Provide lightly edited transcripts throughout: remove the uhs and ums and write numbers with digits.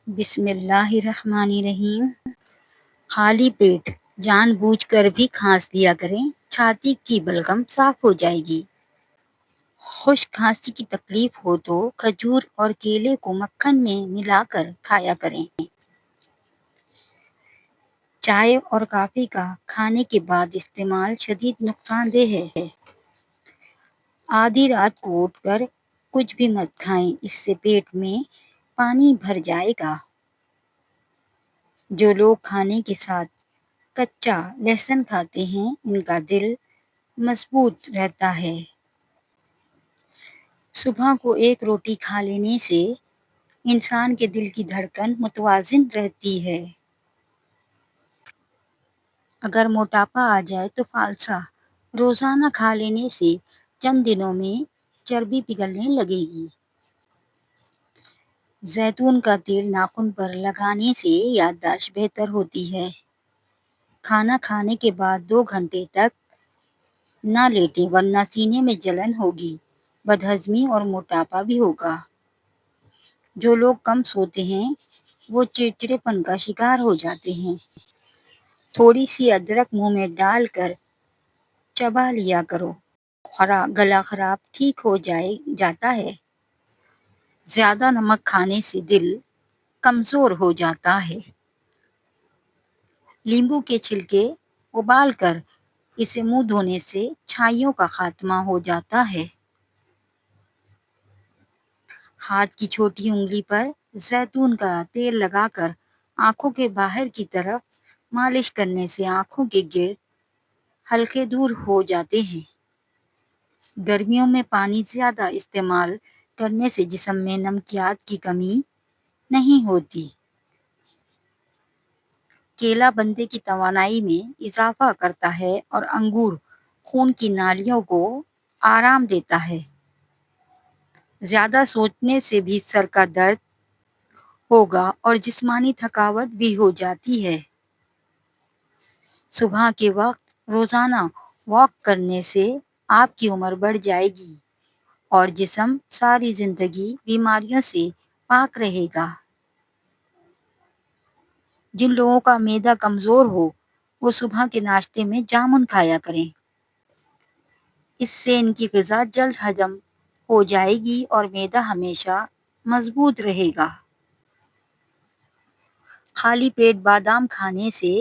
بسم اللہ الرحمن الرحیم۔ خالی پیٹ جان بوجھ کر بھی کھانس دیا کریں، چھاتی کی بلغم صاف ہو جائے گی۔ خشک کھانسی کی تکلیف ہو تو کھجور اور کیلے کو مکھن میں ملا کر کھایا کریں۔ چائے اور کافی کا کھانے کے بعد استعمال شدید نقصان دہ ہے۔ آدھی رات کو اٹھ کر کچھ بھی مت کھائیں، اس سے پیٹ میں پانی بھر جائے گا۔ جو لوگ کھانے کے ساتھ کچا لہسن کھاتے ہیں ان کا دل مضبوط رہتا ہے۔ صبح کو ایک روٹی کھا لینے سے انسان کے دل کی دھڑکن متوازن رہتی ہے۔ اگر موٹاپا آ جائے تو فالسا روزانہ کھا لینے سے چند دنوں میں چربی پگھلنے لگے گی۔ زیتون کا تیل ناخن پر لگانے سے یادداشت بہتر ہوتی ہے۔ کھانا کھانے کے بعد 2 گھنٹے تک نہ لیٹیں ورنہ سینے میں جلن ہوگی، بدہضمی اور موٹاپا بھی ہوگا۔ جو لوگ کم سوتے ہیں وہ چڑچڑے پن کا شکار ہو جاتے ہیں۔ تھوڑی سی ادرک منہ میں ڈال کر چبا لیا کرو، گلا خراب ٹھیک ہو جاتا ہے۔ زیادہ نمک کھانے سے دل کمزور ہو جاتا ہے۔ لیمبو کے چھلکے ابال کر اسے منہ دھونے سے چھائیوں کا خاتمہ ہو جاتا ہے۔ ہاتھ کی چھوٹی انگلی پر زیتون کا تیل لگا کر آنکھوں کے باہر کی طرف مالش کرنے سے آنکھوں کے گرد حلقے دور ہو جاتے ہیں۔ گرمیوں میں پانی زیادہ استعمال کرنے سے جسم میں نمکیات کی کمی نہیں ہوتی۔ کیلا بندے کی توانائی میں اضافہ کرتا ہے اور انگور خون کی نالیوں کو آرام دیتا ہے۔ زیادہ سوچنے سے بھی سر کا درد ہوگا اور جسمانی تھکاوٹ بھی ہو جاتی ہے۔ صبح کے وقت روزانہ واک کرنے سے آپ کی عمر بڑھ جائے گی اور جسم ساری زندگی بیماریوں سے پاک رہے گا۔ جن لوگوں کا معدہ کمزور ہو وہ صبح کے ناشتے میں جامن کھایا کریں۔ اس سے ان کی غذا جلد ہضم ہو جائے گی اور معدہ ہمیشہ مضبوط رہے گا۔ خالی پیٹ بادام کھانے سے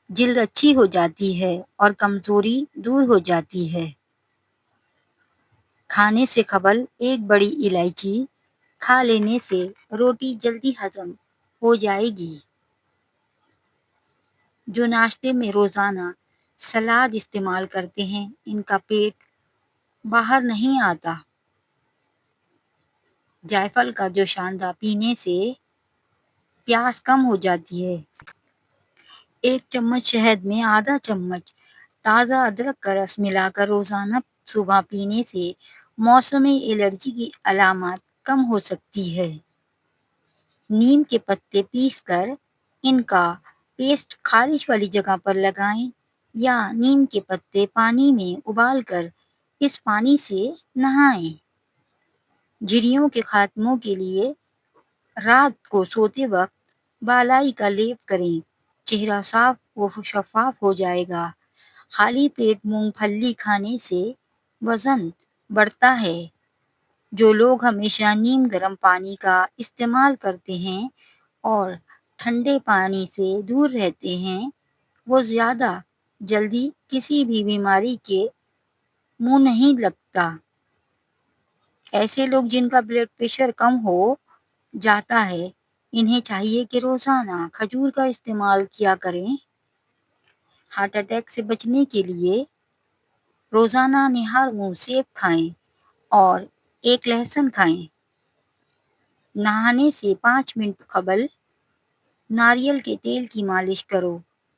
جلد اچھی ہو جاتی ہے اور کمزوری دور ہو جاتی ہے۔ کھانے سے قبل 1 بڑی الائچی کھا لینے سے روٹی جلدی ہضم ہو جائے گی۔ جو ناشتے میں روزانہ سلاد استعمال کرتے ہیں ان کا پیٹ باہر نہیں آتا۔ جائفل کا جوشاندہ پینے سے پیاس کم ہو جاتی ہے۔ 1 چمچ شہد میں آدھا چمچ تازہ ادرک کا رس ملا کر روزانہ صبح پینے سے موسمی الرجی کی علامات کم ہو سکتی ہے۔ نیم کے پتے پیس کر ان کا پیسٹ خارش والی جگہ پر لگائیں یا نیم کے پتے پانی میں ابال کر اس پانی سے نہائیں۔ جھریوں کے خاتموں کے لیے رات کو سوتے وقت بالائی کا لیپ کریں، چہرہ صاف و شفاف ہو جائے گا۔ خالی پیٹ مونگ پھلی کھانے سے وزن بڑھتا ہے۔ جو لوگ ہمیشہ نیم گرم پانی کا استعمال کرتے ہیں اور ٹھنڈے پانی سے دور رہتے ہیں وہ زیادہ جلدی کسی بھی بیماری کے منہ نہیں لگتا۔ ایسے لوگ جن کا بلڈ پریشر کم ہو جاتا ہے انہیں چاہیے کہ روزانہ کھجور کا استعمال کیا کریں۔ ہارٹ اٹیک سے بچنے کے لیے روزانہ نہار منہ سیب کھائیں اور 1 لہسن کھائیں۔ نہانے سے 5 منٹ قبل ناریل کے تیل کی مالش کرو،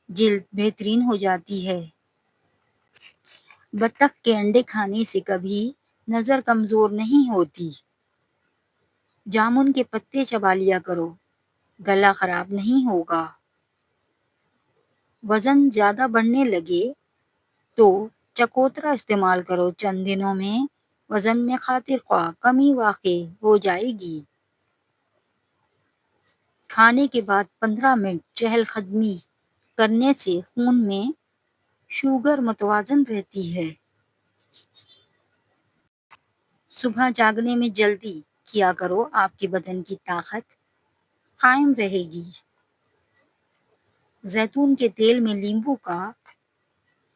جلد بہترین ہو جاتی ہے۔ بطخ کے انڈے کھانے سے کبھی نظر کمزور نہیں ہوتی۔ جامن کے پتے چبا لیا کرو، گلا خراب نہیں ہوگا۔ وزن زیادہ بڑھنے لگے تو چکوترا استعمال کرو، چند دنوں میں وزن میں خاطر خواہ کمی واقع ہو جائے گی۔ کھانے کے بعد 15 منٹ چہل قدمی کرنے سے خون میں شوگر متوازن رہتی ہے۔ صبح جاگنے میں جلدی کیا کرو، آپ کے بدن کی طاقت قائم رہے گی۔ زیتون کے تیل میں لیمبو کا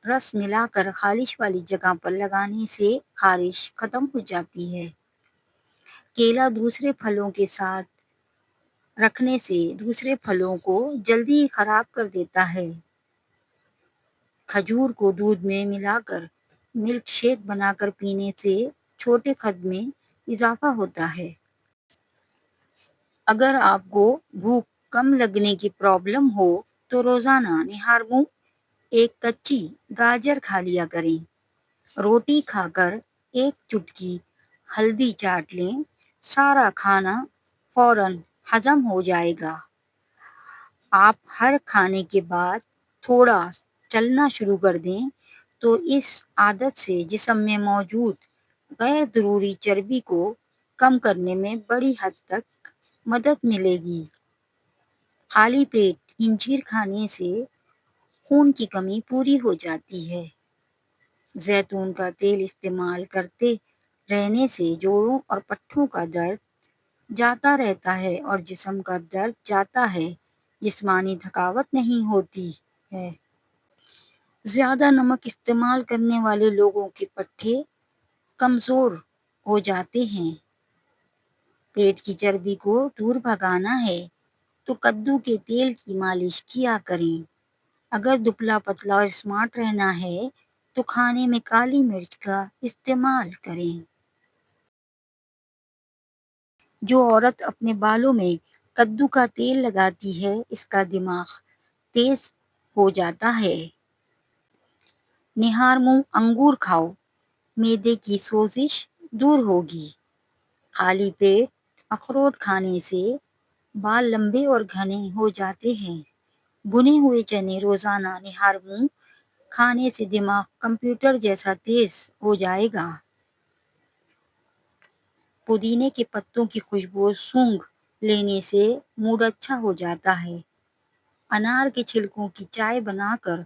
رس ملا کر خارش والی جگہ پر لگانے سے خارش ختم ہو جاتی ہے۔ کیلا دوسرے پھلوں کے ساتھ رکھنے سے دوسرے پھلوں کو جلدی خراب کر دیتا ہے۔ کھجور کو دودھ میں ملا کر ملک شیک بنا کر پینے سے چھوٹے قد میں اضافہ ہوتا ہے۔ اگر آپ کو بھوک کم لگنے کی پرابلم ہو تو روزانہ نہار منہ ایک کچی گاجر کھا لیا کریں۔ روٹی کھا کر ایک چٹکی ہلدی چاٹ لیں، سارا کھانا فوراً ہضم ہو جائے گا۔ آپ ہر کھانے کے بعد تھوڑا چلنا شروع کر دیں تو اس عادت سے جسم میں موجود غیر ضروری چربی کو کم کرنے میں بڑی حد تک مدد ملے گی۔ خالی پیٹ انجیر کھانے سے خون کی کمی پوری ہو جاتی ہے۔ زیتون کا تیل استعمال کرتے رہنے سے جوڑوں اور پٹھوں کا درد جاتا رہتا ہے اور جسم کا درد جاتا ہے، جسمانی تھکاوٹ نہیں ہوتی ہے۔ زیادہ نمک استعمال کرنے والے لوگوں کے پٹھے کمزور ہو جاتے ہیں۔ پیٹ کی چربی کو دور بھگانا ہے تو کدو کے تیل کی مالش کیا کریں۔ اگر دبلا پتلا اور اسمارٹ رہنا ہے تو کھانے میں کالی مرچ کا استعمال کریں۔ جو عورت اپنے بالوں میں کدو کا تیل لگاتی ہے اس کا دماغ تیز ہو جاتا ہے۔ نہار منہ انگور کھاؤ، معدے کی سوزش دور ہوگی۔ خالی پیٹ اخروٹ کھانے سے بال لمبے اور گھنے ہو جاتے ہیں۔ بھنے ہوئے چنے روزانہ نہار منہ کھانے سے دماغ کمپیوٹر جیسا تیز ہو جائے گا۔ پودینے کے پتوں کی خوشبو سونگھ لینے سے موڈ اچھا ہو جاتا ہے۔ انار کے چھلکوں کی چائے بنا کر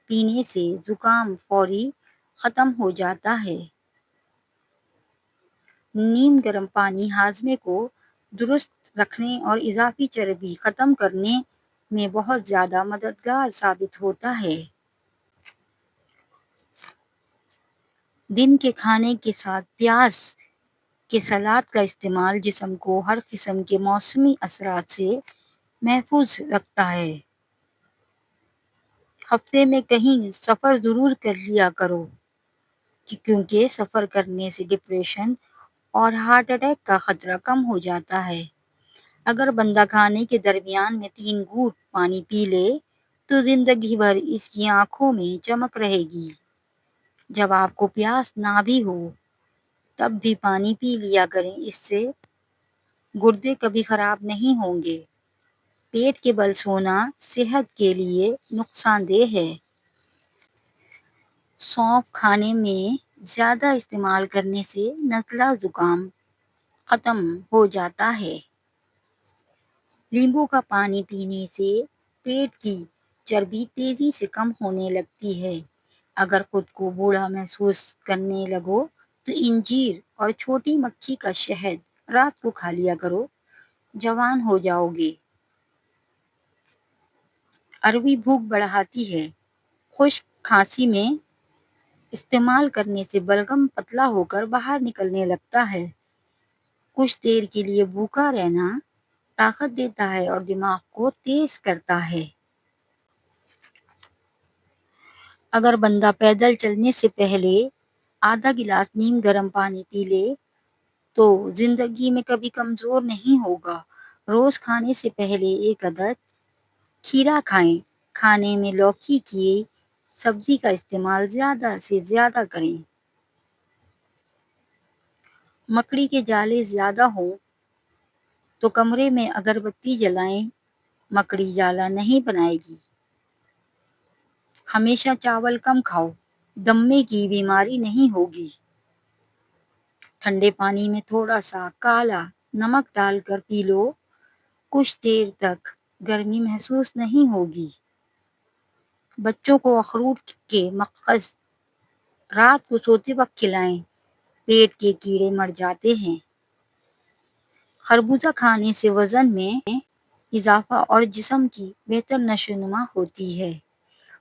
پینے سے زکام فوری ختم ہو جاتا ہے۔ نیم گرم پانی ہاضمے کو درست رکھنے اور اضافی چربی ختم کرنے میں بہت زیادہ مددگار ثابت ہوتا ہے۔ دن کے کھانے کے ساتھ پیاز کے سلاد کا استعمال جسم کو ہر قسم کے موسمی اثرات سے محفوظ رکھتا ہے۔ ہفتے میں کہیں سفر ضرور کر لیا کرو، کیونکہ سفر کرنے سے ڈپریشن اور ہارٹ اٹیک کا خطرہ کم ہو جاتا ہے۔ اگر بندہ کھانے کے درمیان میں 3 گھونٹ پانی پی لے تو زندگی بھر اس کی آنکھوں میں چمک رہے گی۔ جب آپ کو پیاس نہ بھی ہو تب بھی پانی پی لیا کریں، اس سے گردے کبھی خراب نہیں ہوں گے۔ پیٹ کے بل سونا صحت کے لیے نقصان دہ ہے۔ سونف کھانے میں زیادہ استعمال کرنے سے نزلہ زکام ختم ہو جاتا ہے۔ لیمبو کا پانی پینے سے پیٹ کی چربی تیزی سے کم ہونے لگتی ہے۔ اگر خود کو بوڑھا محسوس کرنے لگو تو انجیر اور چھوٹی مکھی کا شہد رات کو کھا لیا کرو، جوان ہو جاؤ گے۔ اروی بھوک بڑھاتی ہے۔ خشک کھانسی میں استعمال کرنے سے بلغم پتلا ہو کر باہر نکلنے لگتا ہے۔ کچھ دیر کے لیے بھوکا رہنا طاقت دیتا ہے اور دماغ کو تیز کرتا ہے۔ اگر بندہ پیدل چلنے سے پہلے آدھا گلاس نیم گرم پانی پی لے تو زندگی میں کبھی کمزور نہیں ہوگا۔ روز کھانے سے پہلے ایک عدد کھیرا کھائیں۔ کھانے میں لوکی کی سبزی کا استعمال زیادہ سے زیادہ کریں۔ مکڑی کے جالے زیادہ ہوں تو کمرے میں اگر بتی جلائیں، مکڑی جالا نہیں بنائے گی۔ ہمیشہ چاول کم کھاؤ، دمے کی بیماری نہیں ہوگی۔ ٹھنڈے پانی میں تھوڑا سا کالا نمک ڈال کر پی لو کچھ دیر تک گرمی محسوس نہیں ہوگی۔ بچوں کو اخروٹ کے مغز رات کو سوتے وقت کھلائیں، پیٹ کے کیڑے مر جاتے ہیں۔ خربوزہ کھانے سے وزن میں اضافہ اور جسم کی بہتر نشو و نما ہوتی ہے۔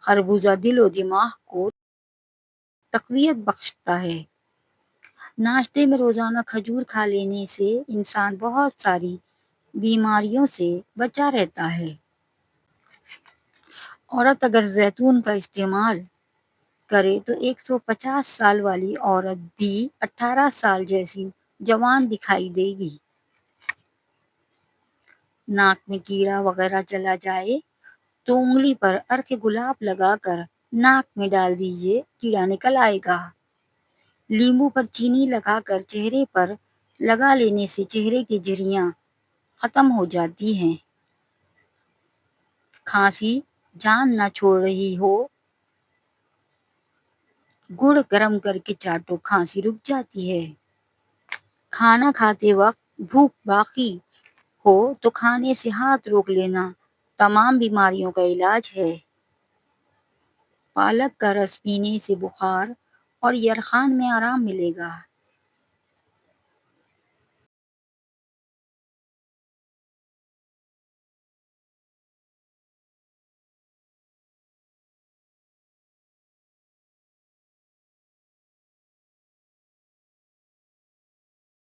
خربوزہ دل و دماغ کو تقویت بخشتا ہے۔ ناشتے میں روزانہ کھجور کھا لینے سے انسان بہت ساری بیماریوں سے بچا رہتا ہے۔ عورت اگر زیتون کا استعمال کرے تو 150 سال والی عورت بھی 18 سال جیسی جوان دکھائی دے گی۔ ناک میں کیڑا وغیرہ چلا جائے تو انگلی پر عرق گلاب لگا کر ناک میں ڈال دیجیے، کیڑا نکل آئے گا۔ لیموں پر چینی لگا کر چہرے پر لگا لینے سے چہرے کی جھریاں ختم ہو جاتی ہیں۔ کھانسی جان نہ چھوڑ رہی ہو، گڑ گرم کر کے چاٹو، کھانسی رک جاتی ہے۔ کھانا کھاتے وقت بھوک باقی ہو تو کھانے سے ہاتھ روک لینا تمام بیماریوں کا علاج ہے۔ پالک کا رس پینے سے بخار اور یرخان میں آرام ملے گا۔